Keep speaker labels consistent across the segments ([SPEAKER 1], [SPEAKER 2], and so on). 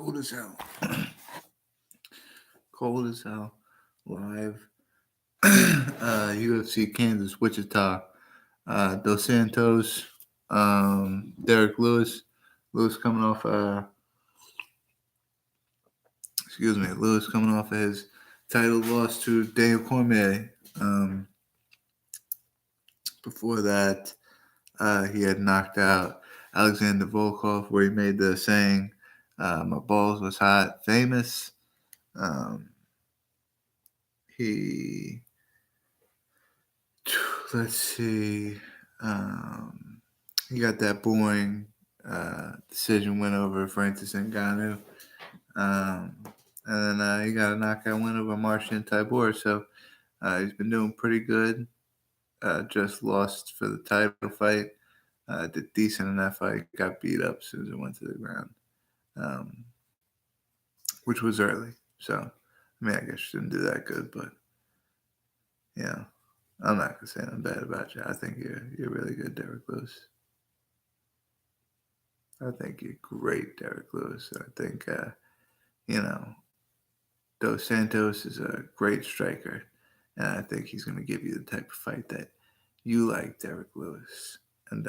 [SPEAKER 1] Cold as hell. Cold as hell. Live. UFC Kansas Wichita. Dos Santos. Derrick Lewis. Lewis coming off. Lewis coming off of his title loss to Daniel Cormier. Before that, he had knocked out Alexander Volkov, where he made the saying, "My balls was hot," famous. He, let's see, he got that boring decision win over Francis Ngannou. And then he got a knockout win over Marcin Tybura. So he's been doing pretty good. Just lost for the title fight. Did decent in that fight. Got beat up as soon as it went to the ground, which was early. So, I mean, I guess you didn't do that good, but yeah, I'm not gonna say nothing bad about you. I think you're really good, Derrick Lewis. I think you're great, Derrick Lewis. I think Dos Santos is a great striker, and I think he's going to give you the type of fight that you like, Derrick Lewis. And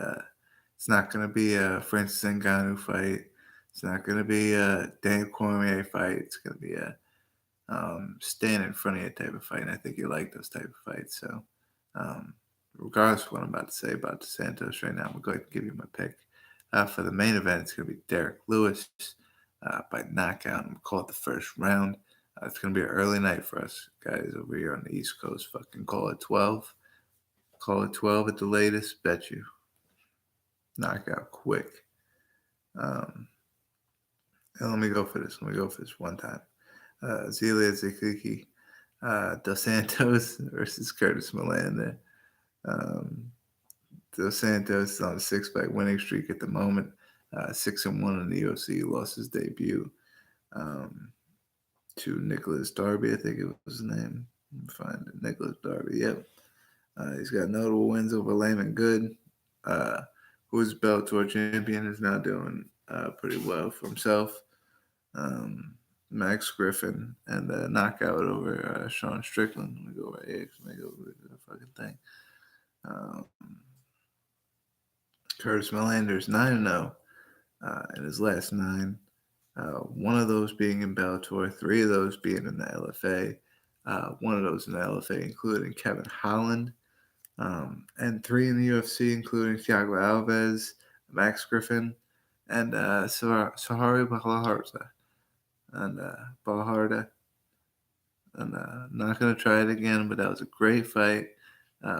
[SPEAKER 1] it's not going to be a Francis Ngannou fight. It's not going to be a Dan Cormier fight. It's going to be a stand in front of you type of fight. And I think you like those type of fights. So, regardless of what I'm about to say about Dos Santos right now, I'm going to give you my pick. For the main event, it's going to be Derrick Lewis by knockout. I'm call it the first round. It's going to be an early night for us guys over here on the East Coast. Fucking call it 12. Call it 12 at the latest. Bet you. Knockout quick. And let me go for this. One time. Zelia Zakiki. Dos Santos versus Curtis Melander. Dos Santos is on a 6-fight winning streak at the moment. 6-1 in the UFC. He lost his debut to Nicholas Darby, I think it was his name. Find it. Nicholas Darby, yep. He's got notable wins over Layman Good, who is Bellator champion, is now doing pretty well for himself. Max Griffin, and a knockout over Sean Strickland. Let me go right here. Let me go over the fucking thing. Curtis Melander's 9-0 in his last 9. One of those being in Bellator, 3 of those being in the LFA. One of those in the LFA, including Kevin Holland, and 3 in the UFC, including Thiago Alves, Max Griffin, and Sahari Baharda. And And I'm not going to try it again, but that was a great fight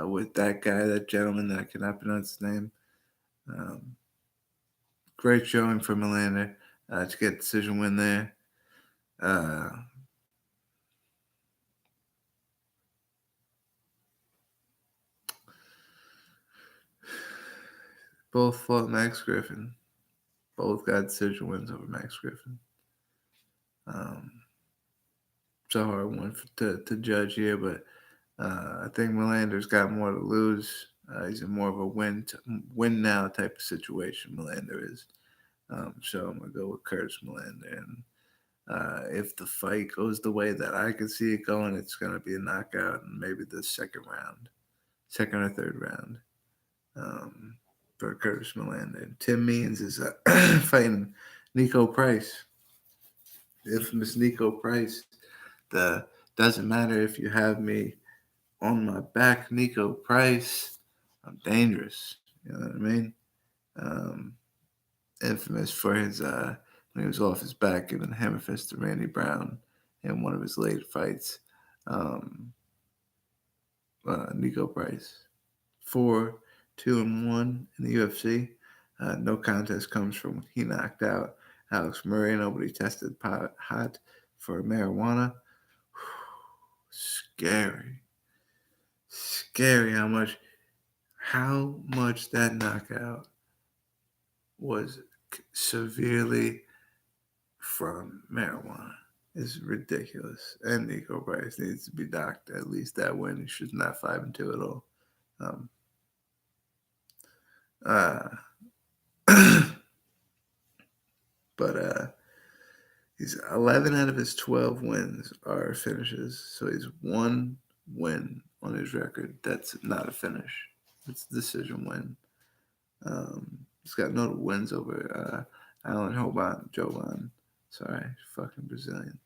[SPEAKER 1] with that guy, that gentleman that I cannot pronounce his name. Great showing for Melander to get a decision win there. Both fought Max Griffin. Both got decision wins over Max Griffin. It's a hard one to judge here, but I think Melander's got more to lose. He's in more of a win now type of situation. Melander is. So I'm gonna go with Curtis Melander, and if the fight goes the way that I can see it going, it's gonna be a knockout, and maybe the second or third round, for Curtis Melander. And Tim Means is fighting Nico Price, the infamous Nico Price. The doesn't matter if you have me on my back, Nico Price. I'm dangerous. You know what I mean? Infamous for his when he was off his back giving a hammer fist to Randy Brown in one of his late fights. Nico Price, 4-2-1 in the UFC. No contest comes from when he knocked out Alex Murray. Nobody tested hot for marijuana. Scary how much that knockout was severely from marijuana. It's ridiculous. And Nico Price needs to be docked at least that win. He should not 5-2 at all. But He's 11 out of his 12 wins are finishes. So he's one win on his record. That's not a finish. It's a decision win. He's got no wins over Alan Jovan. Sorry, fucking Brazilian.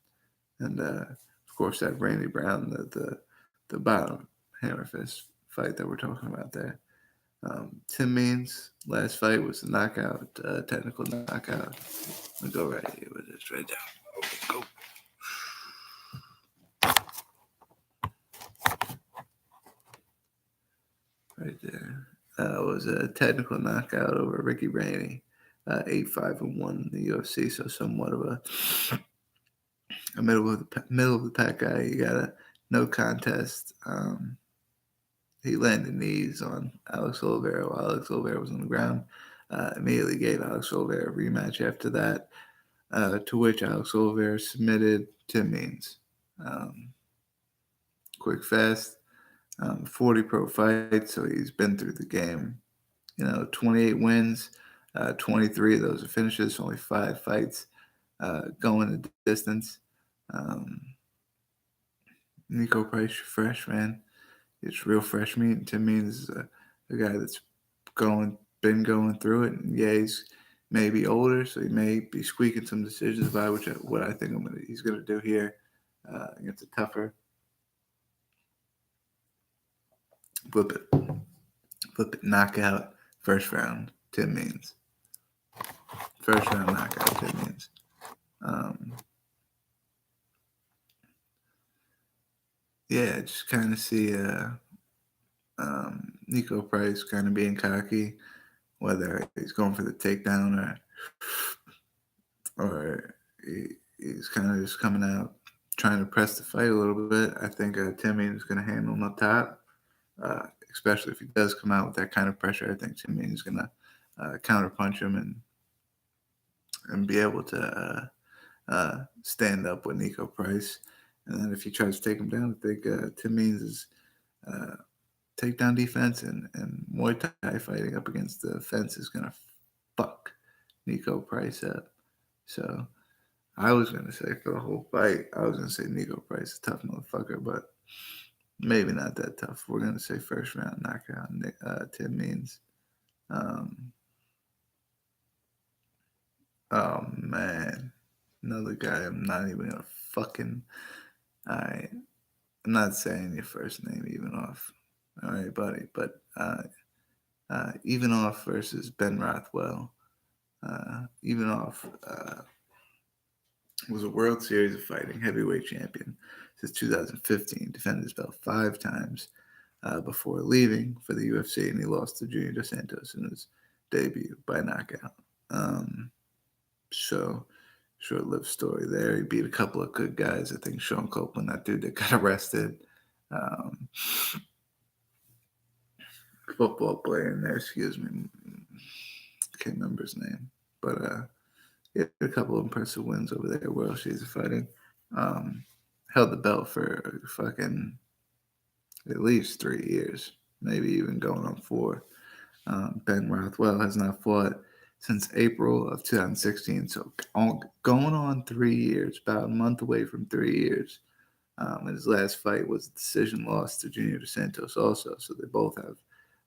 [SPEAKER 1] And of course that Randy Brown, the bottom hammer fist fight that we're talking about there. Tim Means last fight was a knockout, technical knockout. I'll go right here with this right down. Go. Right there. It was a technical knockout over Ricky Rainey, 8-5-1 in the UFC. So somewhat of a middle of the pack guy. You got a no contest. He landed knees on Alex Oliveira while Alex Oliveira was on the ground. Immediately gave Alex Oliveira a rematch after that, to which Alex Oliveira submitted Tim Means. Quick, fast, 40 pro fights, so he's been through the game. 28 wins, 23 of those are finishes, only 5 fights going the distance. Nico Price, fresh, man. It's real fresh meat. Tim Means is a guy that's been going through it. And yeah, he's maybe older, so he may be squeaking some decisions by what I think he's going to do here against a tougher. Flip it, knockout, first round, Tim Means. First round knockout, Tim Means. Yeah, just kind of see Nico Price kind of being cocky, whether he's going for the takedown or he's kind of just coming out trying to press the fight a little bit. I think Tim Means is going to handle him up top, especially if he does come out with that kind of pressure. I think Tim Means is going to counterpunch him and be able to stand up with Nico Price. And then if he tries to take him down, I think Tim Means is takedown defense and Muay Thai fighting up against the fence is going to fuck Nico Price up. So I was going to say for the whole fight, I was going to say Nico Price is a tough motherfucker, but maybe not that tough. We're going to say first round knockout, Tim Means. Oh, man. Another guy I'm not even going to fucking... I'm not saying your first name, Evenoff. All right, buddy. But Evenoff versus Ben Rothwell. Evenoff was a World Series of Fighting heavyweight champion since 2015. Defended his belt 5 times before leaving for the UFC, and he lost to Junior Dos Santos in his debut by knockout. So short-lived story there. He beat a couple of good guys. I think Sean Copeland, that dude that got arrested. Football player in there, excuse me. Can't remember his name. But he had a couple of impressive wins over there. World Series of Fighting. Held the belt for fucking at least 3 years. Maybe even going on 4. Ben Rothwell has not fought since April of 2016. So going on 3 years, about a month away from 3 years. And his last fight was a decision loss to Junior Dos Santos also. So they both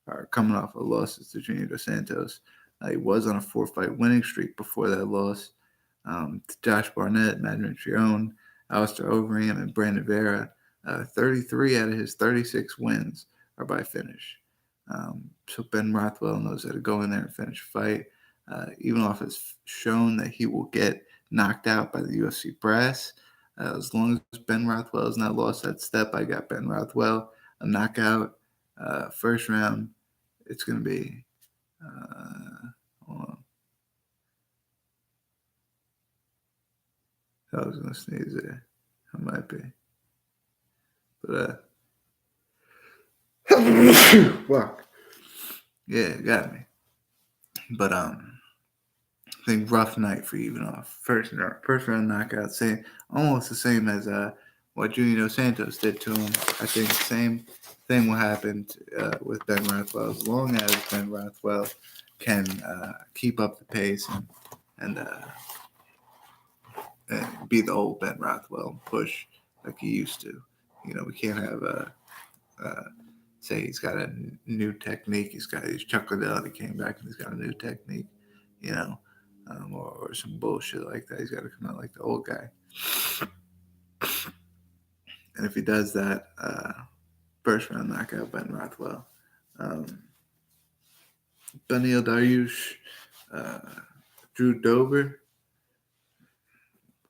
[SPEAKER 1] are coming off of losses to Junior Dos Santos. He was on a 4-fight winning streak before that loss to Josh Barnett, Madden Trione, Alistair Overeem, and Brandon Vera. 33 out of his 36 wins are by finish. So Ben Rothwell knows how to go in there and finish a fight. Evenoff has shown that he will get knocked out by the UFC brass. As long as Ben Rothwell has not lost that step, I got Ben Rothwell a knockout. First round, it's going to be... hold on. I was going to sneeze there. I might be. But, fuck. Yeah, it got me. But, I think rough night for Evenoff. First round knockout, almost the same as what Junior Dos Santos did to him. I think the same thing will happen with Ben Rothwell, as long as Ben Rothwell can keep up the pace and be the old Ben Rothwell and push like he used to. We can't have say he's got a new technique. He's Chuck Liddell. He came back and he's got a new technique, or some bullshit like that. He's got to come out like the old guy. And if he does that, first round knockout Ben Rothwell. Beneil Dariush, Drew Dober,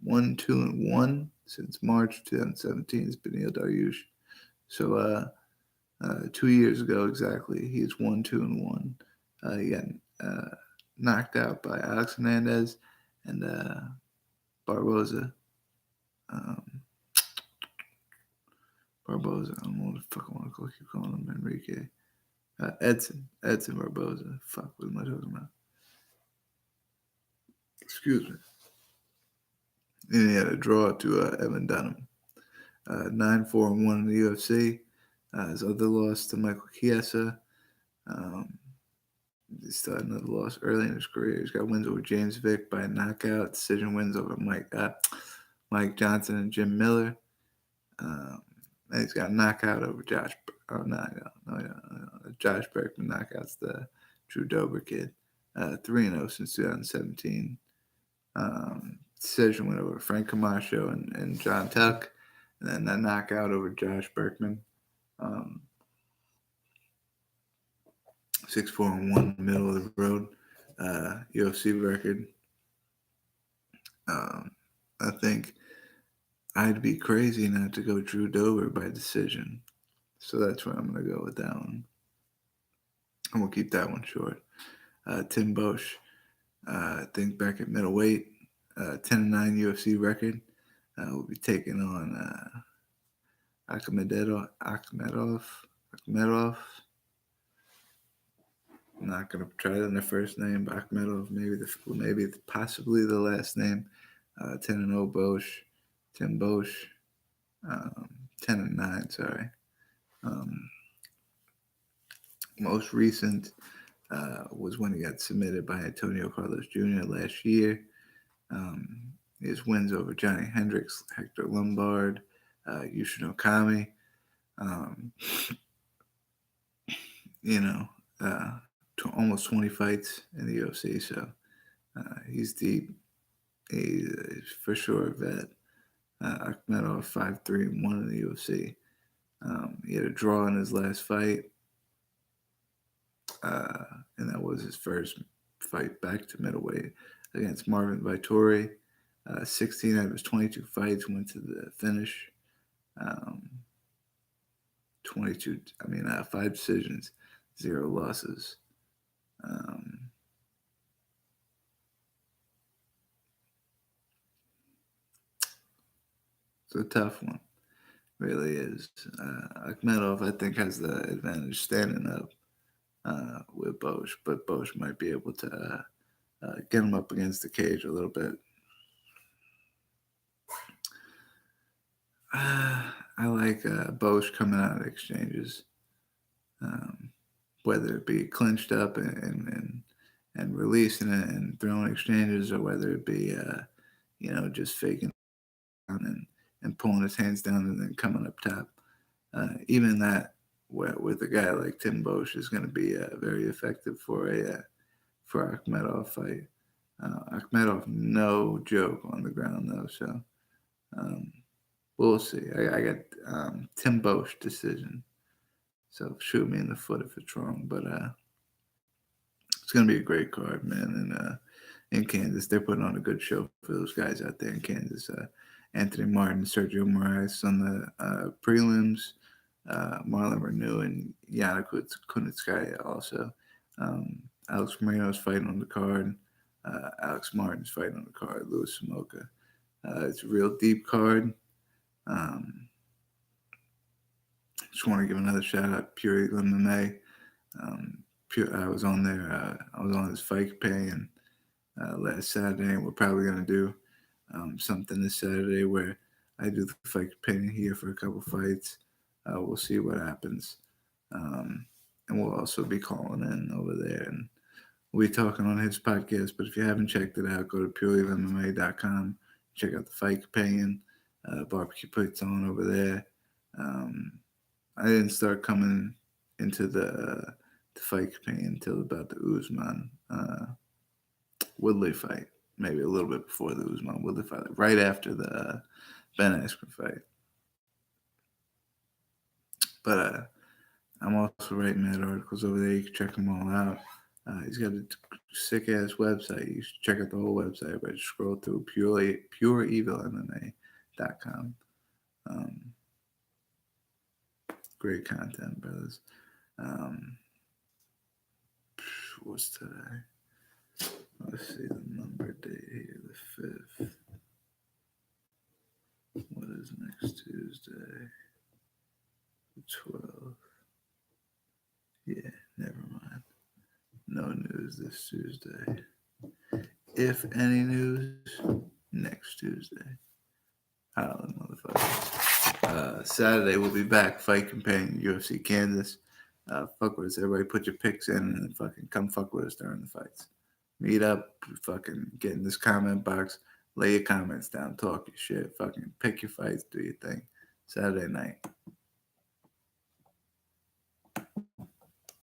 [SPEAKER 1] 1-2-1 since March 2017 is Beneil Dariush. So 2 years ago exactly, he's 1-2-1. He got knocked out by Alex Hernandez and Barboza. Barboza, I don't know what the fuck I want to keep calling him, Enrique. Edson Barboza. Fuck, what am I talking about? Excuse me. And he had a draw to Evan Dunham. 9-4-1 in the UFC. His other loss to Michael Chiesa. He still had another loss early in his career. He's got wins over James Vick by knockout, decision wins over Mike Johnson and Jim Miller. And he's got a knockout over Josh. Josh Berkman knockouts the Drew Dober kid. 3-0 since 2017. Decision win over Frank Camacho and John Tuck. And then that knockout over Josh Berkman. 6-4-1, middle of the road. UFC record. I think I'd be crazy not to go Drew Dober by decision. So that's where I'm going to go with that one. I'm going to keep that one short. Tim Bosch, I think back at middleweight, 10-9 UFC record. We'll be taking on Akhmedov. I'm not going to try it on the first name, but Akhmedov, maybe possibly the last name. 10-0 Bosch. Tim Bosch, 10-9. Sorry. Most recent was when he got submitted by Antonio Carlos Jr. last year. His wins over Johnny Hendricks, Hector Lombard, Yushin Okami. Almost 20 fights in the UFC, so he's deep. He's for sure a vet. Akhmedov 5-3-1 in the UFC. He had a draw in his last fight, and that was his first fight back to middleweight against Marvin Vittori. 16 out of his 22 fights went to the finish. 5 decisions, 0 losses. It's a tough one, really is. Akhmedov, I think, has the advantage standing up with Bosch, but Bosch might be able to get him up against the cage a little bit. I like Bosch coming out of exchanges, whether it be clinched up and releasing it and throwing exchanges, or whether it be just faking and pulling his hands down and then coming up top. Even that with a guy like Tim Bosch is going to be very effective for Akhmedov fight. Akhmedov, no joke on the ground though, so we'll see. I got Tim Bosch decision, so shoot me in the foot if it's wrong, but it's going to be a great card, man. And in Kansas, they're putting on a good show for those guys out there in Kansas. Anthony Martin, Sergio Moraes on the prelims, Marlon Reneau and Yana Kunitskaya also. Alex Moreno's fighting on the card. Alex Martin's fighting on the card. Louis Samoka. It's a real deep card. Just want to give another shout out to Pure Eagle MMA. I was on there. I was on his fight companion last Saturday, and we're probably going to do something this Saturday where I do the fight companion here for a couple fights. We'll see what happens. And we'll also be calling in over there, and we'll be talking on his podcast. But if you haven't checked it out, go to pureevillemma.com. check out the Fight Companion. Barbecue puts on over there. I didn't start coming into the Fight Companion until about the Usman Woodley fight, maybe a little bit before the Usman Woodley fight, right after the Ben Askren fight. But I'm also writing mad articles over there. You can check them all out. He's got a sick ass website. You should check out the whole website, but scroll through pureevilmma.com. Great content, brothers. What's today? Let's see the number date here, the 5th. What is next Tuesday? The 12th. Yeah, never mind. No news this Tuesday. If any news, next Tuesday. Holla, motherfucker. Saturday we'll be back. Fight Companion, UFC Kansas. Fuck with us. Everybody put your picks in and fucking come fuck with us during the fights. Meet up, fucking get in this comment box, lay your comments down, talk your shit, fucking pick your fights, do your thing. Saturday night.